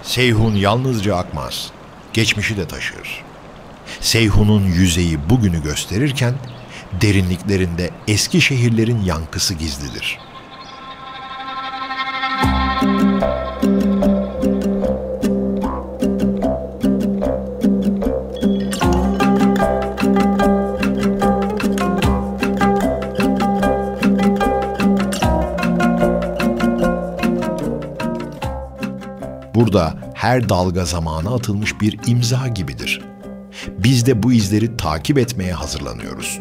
Seyhun yalnızca akmaz, geçmişi de taşır. Seyhun'un yüzeyi bugünü gösterirken, derinliklerinde eski şehirlerin yankısı gizlidir. Burada her dalga zamana atılmış bir imza gibidir. Biz de bu izleri takip etmeye hazırlanıyoruz.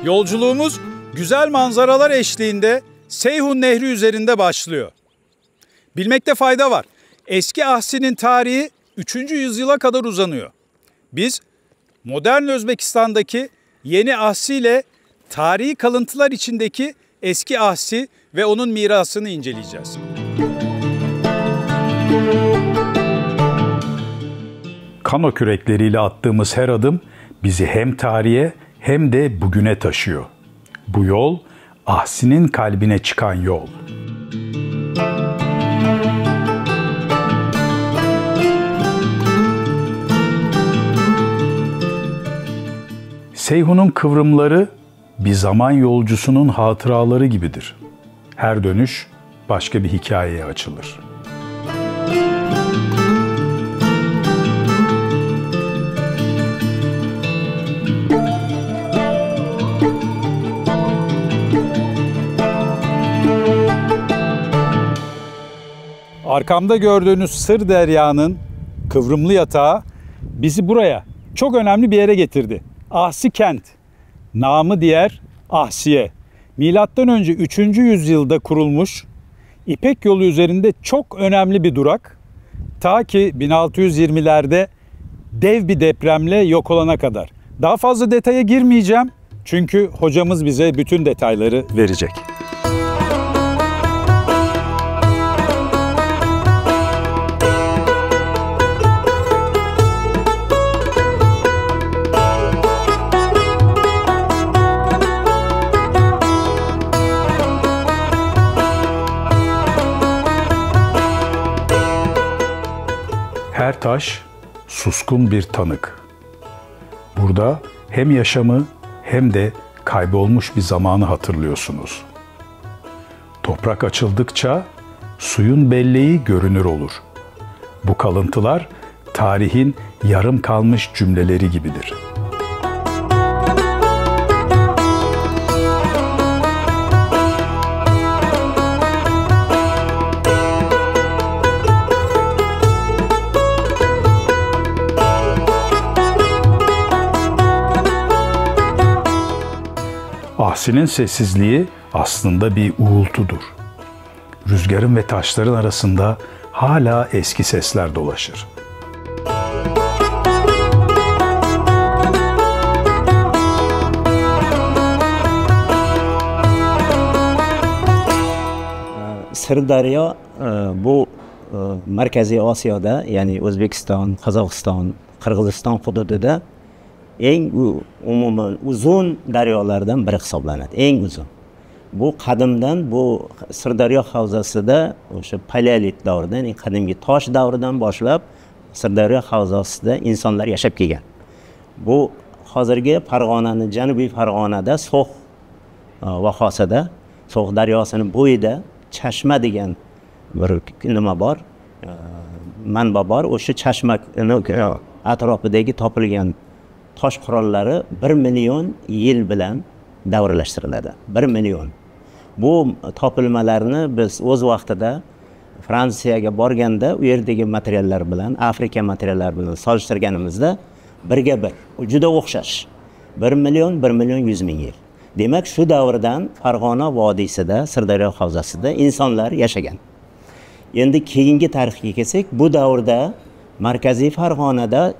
Yolculuğumuz güzel manzaralar eşliğinde Seyhun Nehri üzerinde başlıyor. Bilmekte fayda var. Eski Ahsi'nin tarihi 3. yüzyıla kadar uzanıyor. Biz modern Özbekistan'daki yeni Ahsi ile tarihi kalıntılar içindeki eski Ahsi ve onun mirasını inceleyeceğiz. Kano kürekleriyle attığımız her adım bizi hem tarihe hem de bugüne taşıyor. Bu yol Ahsi'nin kalbine çıkan yol. Seyhun'un kıvrımları bir zaman yolcusunun hatıraları gibidir. Her dönüş başka bir hikayeye açılır. Arkamda gördüğünüz Sır Derya'nın kıvrımlı yatağı bizi buraya çok önemli bir yere getirdi. Ahsi kent, namı diğer Ahsiye. Milattan önce 3. yüzyılda kurulmuş, İpek yolu üzerinde çok önemli bir durak. Ta ki 1620'lerde dev bir depremle yok olana kadar. Daha fazla detaya girmeyeceğim çünkü hocamız bize bütün detayları verecek. Her taş suskun bir tanık. Burada hem yaşamı hem de kaybolmuş bir zamanı hatırlıyorsunuz. Toprak açıldıkça suyun belleği görünür olur. Bu kalıntılar tarihin yarım kalmış cümleleri gibidir. Ahsi'nin sessizliği aslında bir uğultudur. Rüzgarın ve taşların arasında hala eski sesler dolaşır. Sirdaryo bu Markaziy Osiyoda, ya'ni O'zbekiston, Qozog'iston, Qirg'iziston hududida umuman uzun daryolardan biri hisoblanadi, eng uzun. Bu qadimdan bu Sirdaryo havzasida o'sha paleolit davridan, ya'ni qadimgi tosh davridan boshlab Sirdaryo havzasida insonlar yashab kelgan. Bu hozirgi Farg'onani, Janubiy Farg'onada So'x vahosida, So'x daryosining bo'yida Chashma degan bir nima bor, manba bor. O'sha Chashma atrofidagi topilgan tosh qurollari 1 million yil bilan davrlashtiriladi. 1 million. Bu topilmalarni biz o'z vaqtida Fransiyaga borganda u yerdagi materiallar bilan, Afrika materiallari bilan solishtirganimizda birga bir, juda o'xshash. 1 million 100 ming yil. Demak, shu davrdan Farg'ona vodiysida, Sirdaryo havzasida insonlar yashagan. Endi keyingi tarixga kelsak, bu davrda Markaziy Farg'onada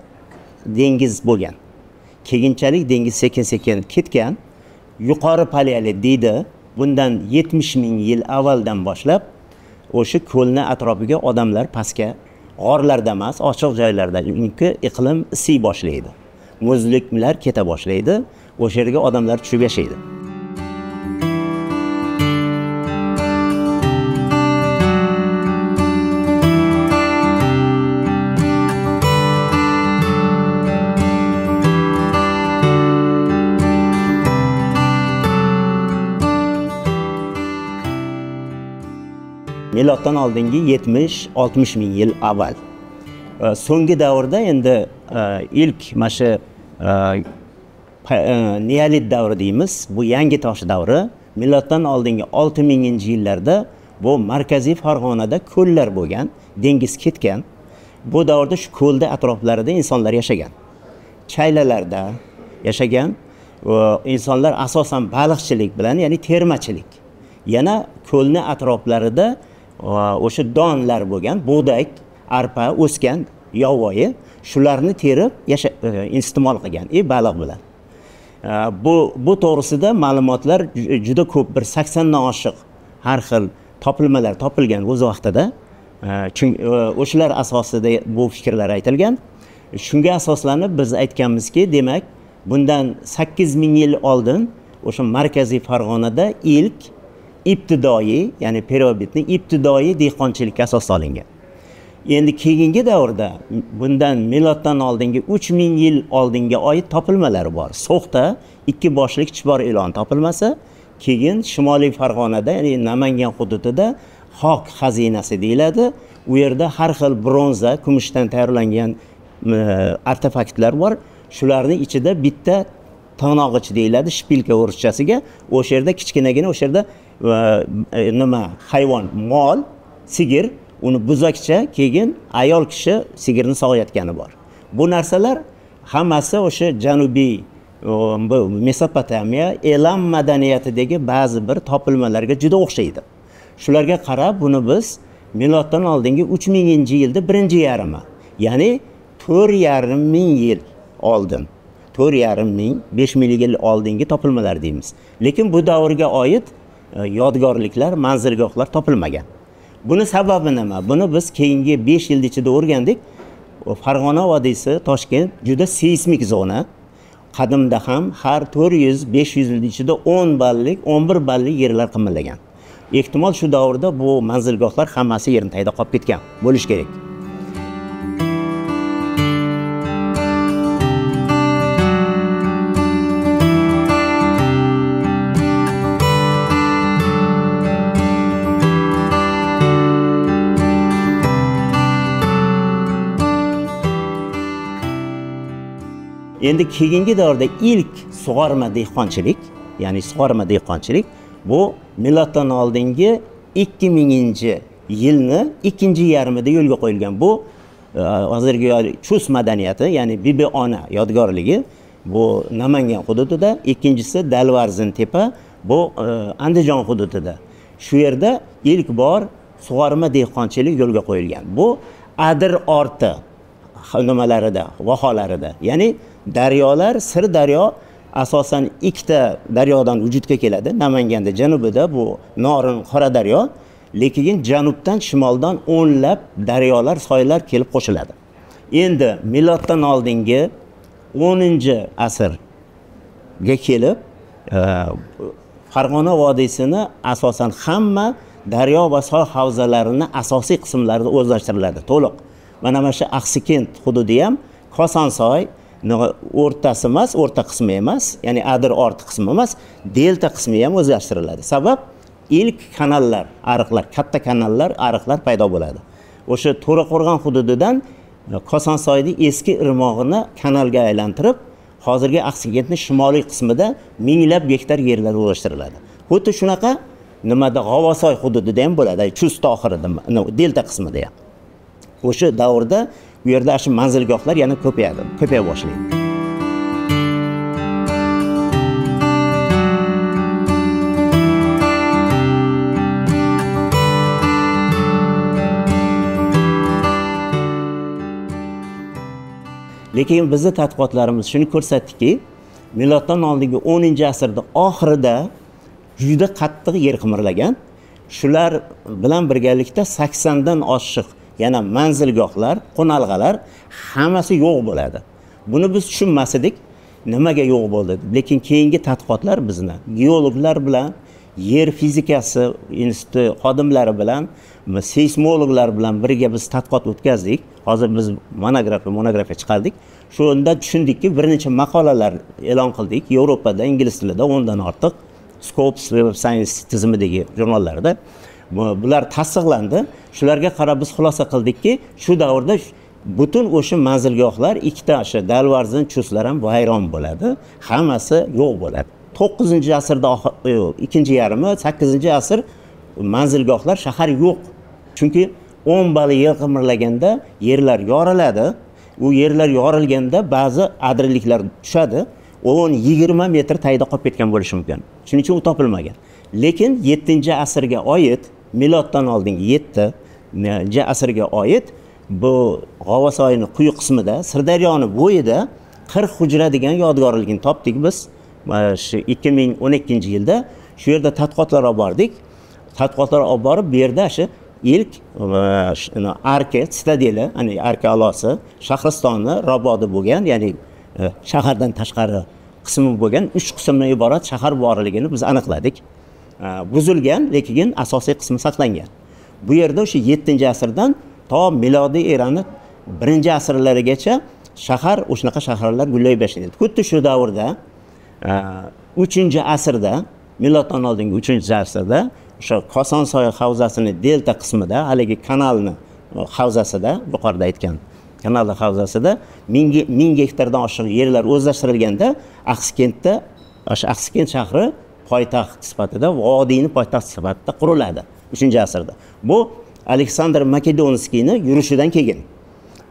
dengiz bo'lgan. Keyinchalik dengiz sekin-sekin ketgan. Yuqori paleolit deydi. Bundan 70 ming yil avvaldan boshlab o'sha ko'lni atrofiga odamlar pastga, g'orlarda emas, ochiq joylarda, chunki iqlim isiy boshlaydi. Muzliklar keta boshlaydi. O'sha yerga odamlar tushib yashaydi. Miloddan oldingi 70-60 ming yil avval. So'nggi davrda endi ilk masha Neolit davri deymiz. Bu yangi tosh davri. Miloddan oldingi 6000-yillarda bu Markaziy Farg'onada ko'llar bo'lgan, dengiz ketgan. Bu davrda shu ko'lda atroflarida insonlar yashagan. Chaylalarda yashagan insonlar asosan baliqchilik bilan, ya'ni termachilik. Yana ko'lni atroflarida o'sha donlar bo'lgan, bug'doy, arpa o'sgan, yovvoyi, shularni terib iste'mol qilgan, baliq bilan. Bu to'g'risida ma'lumotlar juda ko'p, bir 80 dan oshiq har xil topilmalar topilgan o'z vaqtida. Chunki o'shalar asosida bu fikrlar aytilgan. Shunga asoslanib biz aytganmizki, demak, bundan 8000 yil oldin o'sha Markaziy Farg'onada ilk ibtidoiy, ya'ni periodni ibtidoiy dehqonchilikka asos solingan. Endi keyingi davrda bundan miloddan oldingi 3000 yil oldinga oid topilmalar bor. So'xda 2 boshlik chibor ilon topilmasi, keyin Shimoliy Farg'onada, ya'ni Namangan hududida Xoq xazinasi deyiladi. U yerda har xil bronza, kumushdan tayyorlangan artefaktlar bor. Shularning ichida bitta tonog'ich deyiladi, shpilka o'rischasiga. O'sha yerda kichkinagina, o'sha yerda nima hayvon, mol, sigir, uni buzakcha, keyin ayol kishi sigirni sog'ayotgani bor. Bu narsalar hammasi o'sha Janubiy Mesopotamiya, Elam madaniyatidagi ba'zi bir topilmalarga juda o'xshaydi. Shularga qarab, buni biz miloddan oldingi 3000-yilda birinchi yarmi, ya'ni 4,5 ming yil oldin, 4,5 ming, 5 ming yil oldingi topilmalar deymiz. Lekin bu davrga oid yodgorliklar, manzilgohlar topilmagan. Buni sababi nima? Buni biz keyingi 5 yil ichida o'rgandik. Farg'ona vodiysi, Toshkent juda seysmik zona. Qadimda ham har 400-500 yil ichida 10 ballik, 11 ballik yerlar qimirlagan. Ehtimol shu davrda bu manzilgohlar hammasi yerini tayda qolib ketgan bo'lish kerak. Endi keyingi davrda ilk sug'orma dehqonchilik, ya'ni sug'orma dehqonchilik bu miloddan oldingi 2000-yilni ikkinchi yarmida yo'lga qo'yilgan. Bu hozirgi Chus madaniyati, ya'ni Bibi ona yodgorligi, bu Namangan hududida, ikkinchisi Dalvarzin tepa, bu Andijon hududida. Shu yerda ilk bor sug'orma dehqonchilik yo'lga qo'yilgan. Bu Adir orti nimalarida, vaholarida, ya'ni daryolar, Sirdaryo asosan ikkita daryodan vujudga keladi. Namanganda janubida bu Norin, Qora daryo, lekin janubdan, shimoldan o'nlab daryolar, soylar kelib qo'shiladi. Endi miloddan oldingi 10-asrga kelib Farg'ona vodiysini asosan hamma daryo va soy havzalarini asosiy qismlarida o'zlashtiriladi to'liq. Mana shu Axsikent hududi ham Kosonsoy o'rtasi emas, o'rta qismi emas, ya'ni Adir orti qismi emas, delta qismi ham o'zlashtiriladi. Sabab ilk kanallar, ariqlar, katta kanallar, ariqlar paydo bo'ladi. O'sha To'raqo'rg'on hududidan Kosonsoyning eski irmog'ini kanalga aylantirib, hozirgi Axsikentning shimoliy qismida minglab gektar yerlar o'zlashtiriladi. Xuddi shunaqa nimada G'avosoy hududida ham bo'ladi, Chust oxirida, delta qismida ham. O'sha davrda bu yerda shu manzilgohlar yana ko'paya boshlaydi. Lekin bizning tadqiqotlarimiz shuni ko'rsatdiki, miloddan oldingi 10-asrda oxirida juda qattiq yer qimirlagan. Shular bilan birgalikda 80 dan oshiq yana manzilgohlar, qo'nalg'alar hammasi yo'q bo'ladi. Buni biz tushunmas edik, nimaga yo'q bo'ldi. Lekin keyingi tadqiqotlar bizni geologlar bilan, yer fizikasi instituti xodimlari bilan, seysmologlar bilan birga biz tadqiqot o'tkazdik. Hozir biz monografiya chiqardik. Shunda tushundikki, bir necha maqolalar e'lon qildik Yevropada, ingliz tilida 10 dan ortiq Scopes Web of Science tizimidagi jurnallarda. Bular tasdiqlandi. Shularga qarab biz xulosa qildikki, shu davrda butun o'sha manzilgohlar, ikkita o'sha Dalvarzin, Chustlar ham vayron bo'ladi. Hammasi yo'q bo'ladi. 9-asrda ikkinchi yarmi, 8-asr manzilgohlar, shahar yo'q. Chunki 10 bali yer qimirlaganda yerlar yoriladi. U yerlar yorilganda ba'zi adrilliklar tushadi. 10-20 metr tayda qolib ketgan bo'lishi mumkin. Shuning uchun u topilmagan. Lekin 7-asrga oid, miloddan oldingi 7-asrga oid bu G'avosoyning quyi qismida, Sirdaryoni bo'yida 40 hujra degan yodgorlikni topdik biz. Shu 2012-yilda shu yerda tadqiqotlar olib bordik. Tadqiqotlar olib borib, bu yerda shu ilk arka, sitadeli, ya'ni arka alosi, Shahristonni, Robodi bo'lgan, ya'ni shahardan tashqari qismi bo'lgan 3 qismdan iborat shahar borligini biz aniqladik. Buzilgan, lekin asosiy qismi saqlangan. Bu yerda o'sha 7-asrdan to milodiy erani 1-asrlarigacha shahar, o'shanaqa shaharlar gullay boshladi. Xuddi shu davrda 3-asrda, miloddan oldingi 3-asrda o'sha Kosonsoy havzasini delta qismida, haligi kanalni havzasida, yuqorida aytgan kanal havzasida 1000 gektardan oshiq yerlar o'zlashtirilganda, Axsikentda, o'sha Axsikent shahri poytaxt sifatida, vodiyni poytaxt sifatida quriladi 3-asrda. Bu Aleksandr Makedonskiyning yurishidan keyin.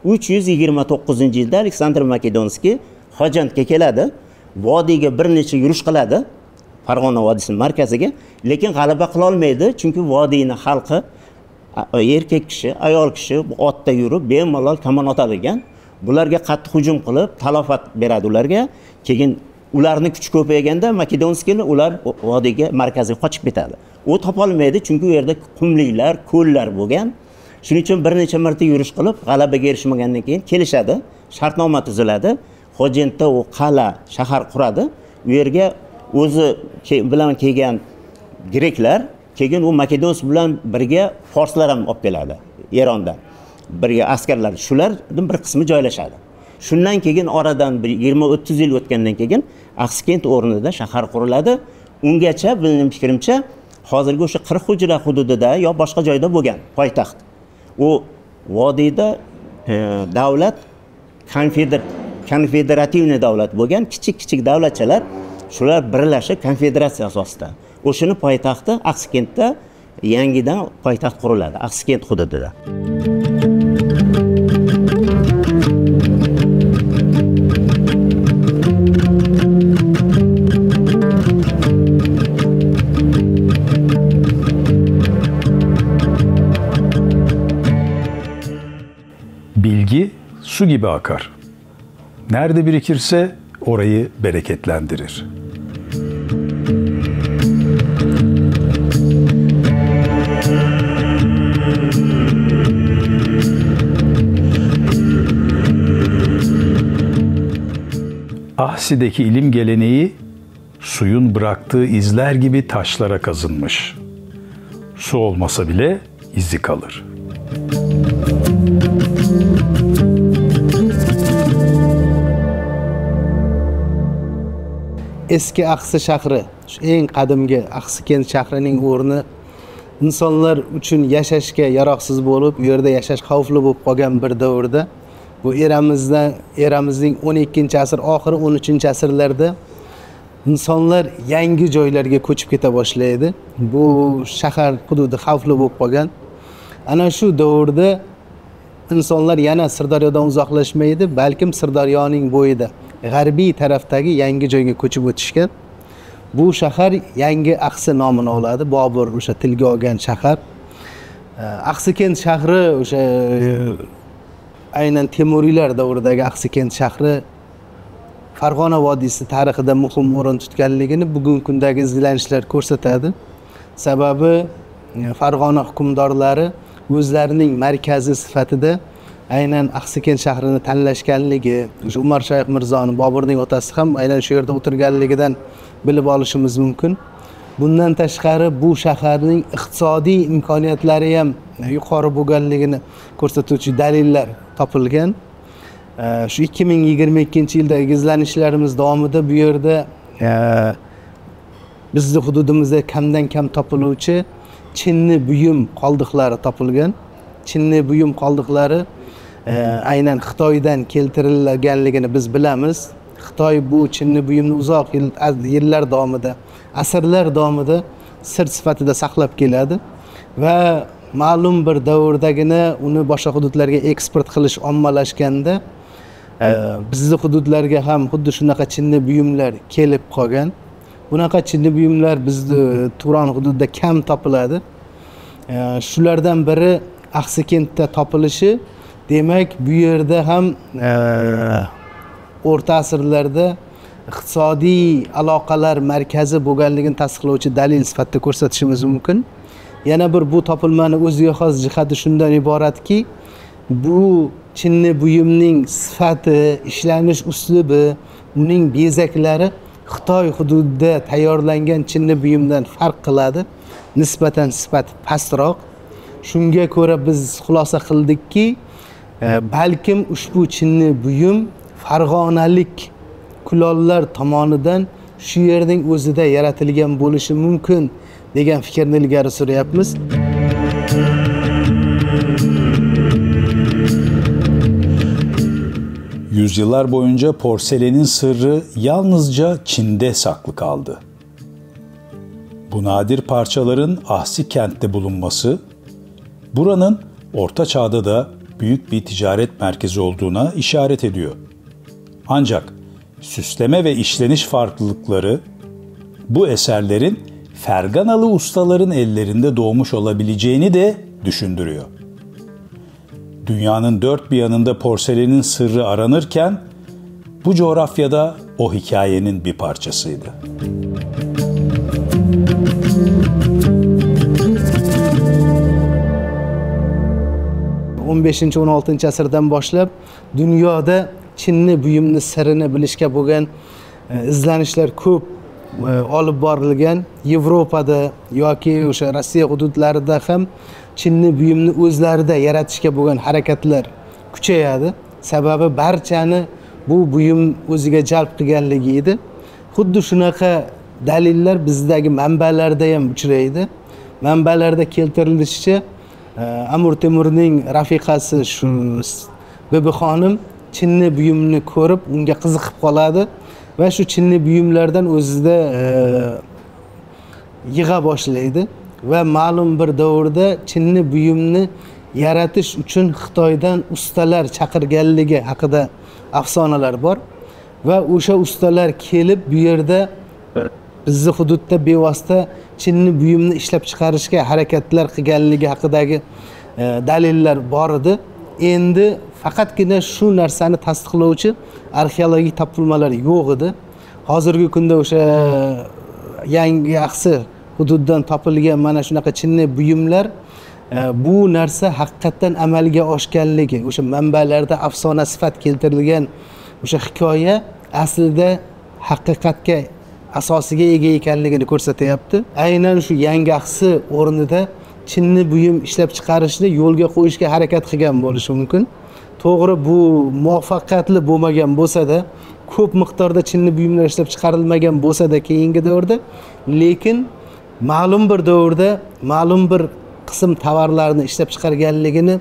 329-yilda Aleksandr Makedonskiy Xojandga keladi, vodiyga bir necha yurish qiladi, Farg'ona vodiysining markaziga, lekin g'alaba qila olmaydi, chunki vodiyning xalqi erkak kishi, ayol kishi otda yurib, bemalol kamon otadigan. Bularga qattiq hujum qilib, talofat beradi ularga. Keyin ularning kuchi ko'payganda Makedonskiyni ular vodiyga markaziga qochib ketadi. U topolmaydi, chunki u yerda qumliklar, ko'llar bo'lgan. Shuning uchun bir necha marta yurish qilib, g'alabaga erishmagandan keyin kelishadi, shartnoma tuziladi. Xojentda u qal'a, shahar quradi. U yerga o'zi bilan kelgan greklar, keyin u Makedons bilan birga forslar ham olib keladi Erondan. Birga askarlar, shularning bir qismi joylashadi. Shundan keyin oradan 20-30 yil o'tgandan keyin Axsikent o'rnida shahar quriladi. Ungacha mening fikrimcha hozirgi o'sha 40 hujra hududida yo boshqa joyda bo'lgan poytaxt. U vodiyda davlat konfederativniy davlat bo'lgan, kichik davlatchalar, shular birlashib konfederatsiya asosida. O'shini poytaxti Axsikentda yangidan poytaxt quriladi, Axsikent hududida. Bilgi su gibi akar. Nerede birikirse orayı bereketlendirir. Ahsi'deki ilim geleneği suyun bıraktığı izler gibi taşlara kazınmış. Su olmasa bile izi kalır. Eski Ahsi shahri, eng qadimgi Ahsikent shahrining o'rni insonlar uchun yashashga yaroqsiz bo'lib, u yerda yashash xavfli bo'lib qolgan bir davrda, bu eramizning 12-asr oxiri 13-asrlarda insonlar yangi joylarga ko'chib keta boshlaydi. Bu shahar hududi xavfli bo'lib qolgan. Ana shu davrda insonlar yana Sirdaryodan uzoqlashmaydi, balkim Sirdaryoning bo'yida g'arbiy tarafdagi yangi joyga ko'chib o'tishgan. Bu shahar yangi Ahsi nomini oladi. Bobur o'sha tilga olgan shahar. Ahsikent shahri o'sha aynan Temuriylar davridagi Ahsikent shahri Farg'ona vodiysi tarixida muhim o'rin tutganligini bugungi kundagi izlanishlar ko'rsatadi. Sababi Farg'ona hukmdorlari o'zlarining markazi sifatida aynan Ahsikent shahrini tanlashganligi, Umar Shayx Mirzoning, Boburning otasi ham aynan shu yerda o'tirganligidan bilib olishimiz mumkin. Bundan tashqari bu shaharning iqtisodiy imkoniyatlari ham yuqori bo'lganligini ko'rsatuvchi dalillar topilgan. Shu 2022-yildagi izlanishlarimiz davomida bu yerda bizning hududimizda kamdan kam topiluvchi chinni buyum qoldiqlari topilgan. Chinni buyum qoldiqlari aynan Xitoydan keltirilganligini biz bilamiz. Xitoy bu chinni buyumni uzoq yillar davomida, asrlar davomida sir sifatida saqlab keladi va ma'lum bir davrdagina uni boshqa hududlarga eksport qilish ommalashganda bizning hududlarga ham xuddi shunaqa chinni buyumlar kelib qolgan. Bunaqa chinni buyumlar bizning Turon hududida kam topiladi. Shulardan biri Ahsikentda topilishi, demak bu yerda ham o'rta asrlarda iqtisodiy aloqalar markazi bo'lganligini tasdiqlovchi dalil sifatida ko'rsatishimiz mumkin. Yana bir bu topilmani o'ziga xos jihati shundan iboratki, bu chinni buyumning sifati, ishlanish uslubi, uning bezaklari Xitoy hududida tayyorlangan chinni buyumdan farq qiladi. Nisbatan sifat pastroq. Shunga ko'ra biz xulosa qildikki, balkim ushbu chinni buyum farg'onalik kulollar tomonidan shu yerning o'zida yaratilgan bo'lishi mumkin degan fikrni ilgari suryapmiz. Yüzyıllar boyunca porselenin sırrı yalnızca Çin'de saklı kaldı. Bu nadir parçaların Ahsikent'te bulunması, buranın Orta Çağ'da da büyük bir ticaret merkezi olduğuna işaret ediyor. Ancak süsleme ve işleniş farklılıkları bu eserlerin Ferganalı ustaların ellerinde doğmuş olabileceğini de düşündürüyor. Dünyanın dört bir yanında porselenin sırrı aranırken bu coğrafyada o hikayenin bir parçasıydı. (15-16 asrdan boshlab dunyoda chinni buyumni sirini bilishga bo'lgan izlanishlar ko'p olib borilgan. Yevropada yoki o'sha Rossiya hududlarida ham chinni buyumni o'zlarida yaratishga bo'lgan harakatlar kuchayadi. Sababi barchani bu buyum o'ziga jalb qilganligi edi. Xuddi shunaqa dalillar bizdagi manbalarda ham uchraydi. Manbalarda keltirilishicha Amir Temurning rafiqasi shu Bibi xonim chinni buyumni ko'rib, unga qiziqib qoladi va shu chinni buyumlardan o'zida yig'a boshlaydi va ma'lum bir davrda chinni buyumni yaratish uchun Xitoydan ustalar chaqirganligi haqida afsonalar bor va o'sha ustalar kelib bu yerda bizni hududda bevosita chinni buyumni ishlab chiqarishga harakatlar qilganligi haqidagi dalillar bor edi. Endi faqatgina shu narsani tasdiqlovchi arxeologik topilmalar yo'q edi. Hozirgi kunda o'sha yangi Ahsi hududidan topilgan mana shunaqa chinni buyumlar bu narsa haqiqatan amalga oshganligi, o'sha manbalarda afsona sifat keltirilgan o'sha hikoya aslida haqiqatga asosiga ega ekanligini ko'rsatyapti. Aynan shu Yangaxsi o'rnida chinni buyum ishlab chiqarishni yo'lga qo'yishga harakat qilgan bo'lishi mumkin. To'g'ri, bu muvaffaqiyatli bo'lmagan bo'lsa-da, ko'p miqdorda chinni buyumlar ishlab chiqarilmagan bo'lsa-da keyingi davrda, lekin ma'lum bir davrda ma'lum bir qism tovarlarni ishlab chiqarganligini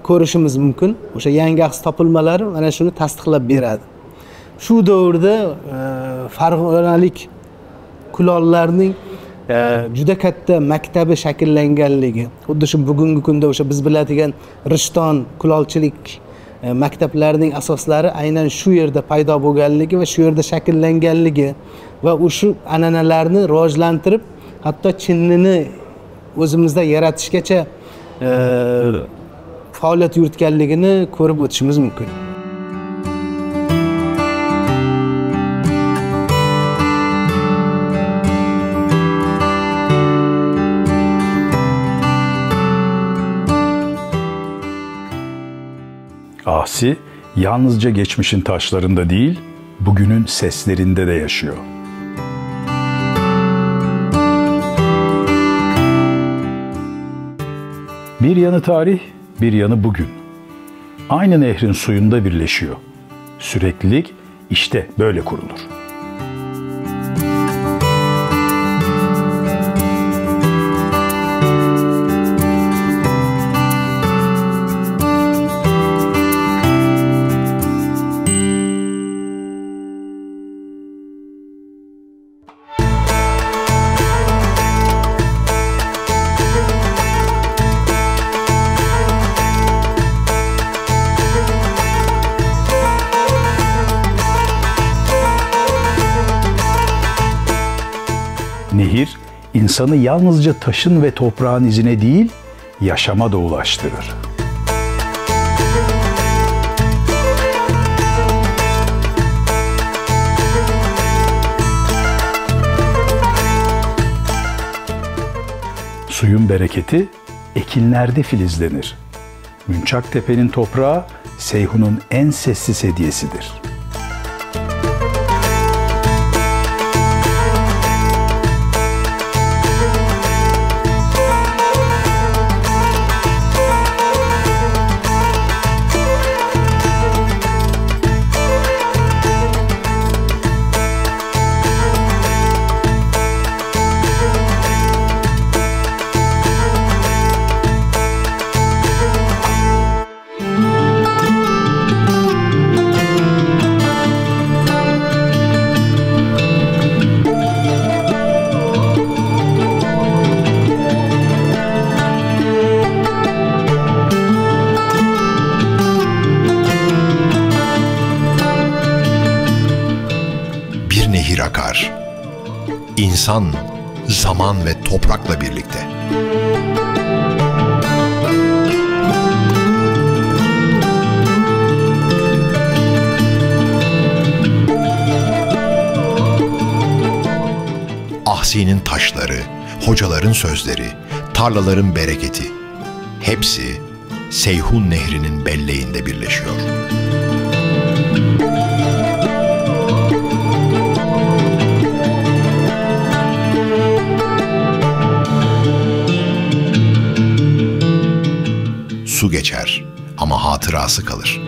ko'rishimiz mumkin. O'sha Yangaxsi topilmalari mana shuni tasdiqlab beradi. Shu davrda farg'onalik kulollarning juda katta maktabi shakllanganligi, xuddi shu bugungi kunda o'sha biz biladigan Rishton kulolchilik maktablarining asoslari aynan shu yerda paydo bo'lganligi va shu yerda shakllanganligi va o'sha an'analarni rivojlantirib, hatto chinnini o'zimizda yaratishgacha faoliyat yuritganligini ko'rib o'tishimiz mumkin. Ahsi yalnızca geçmişin taşlarında değil, bugünün seslerinde de yaşıyor. Bir yanı tarih, bir yanı bugün. Aynı nehrin suyunda birleşiyor. Süreklilik işte böyle kurulur. Nehir, insanı yalnızca taşın ve toprağın izine değil, yaşama da ulaştırır. Suyun bereketi ekinlerde filizlenir. Münçaktepe'nin toprağı Seyhun'un en sessiz hediyesidir. Nehir akar. İnsan, zaman ve toprakla birlikte. Ahsi'nin taşları, hocaların sözleri, tarlaların bereketi, hepsi Seyhun Nehri'nin belleğinde birleşiyor. Su geçer ama hatırası kalır.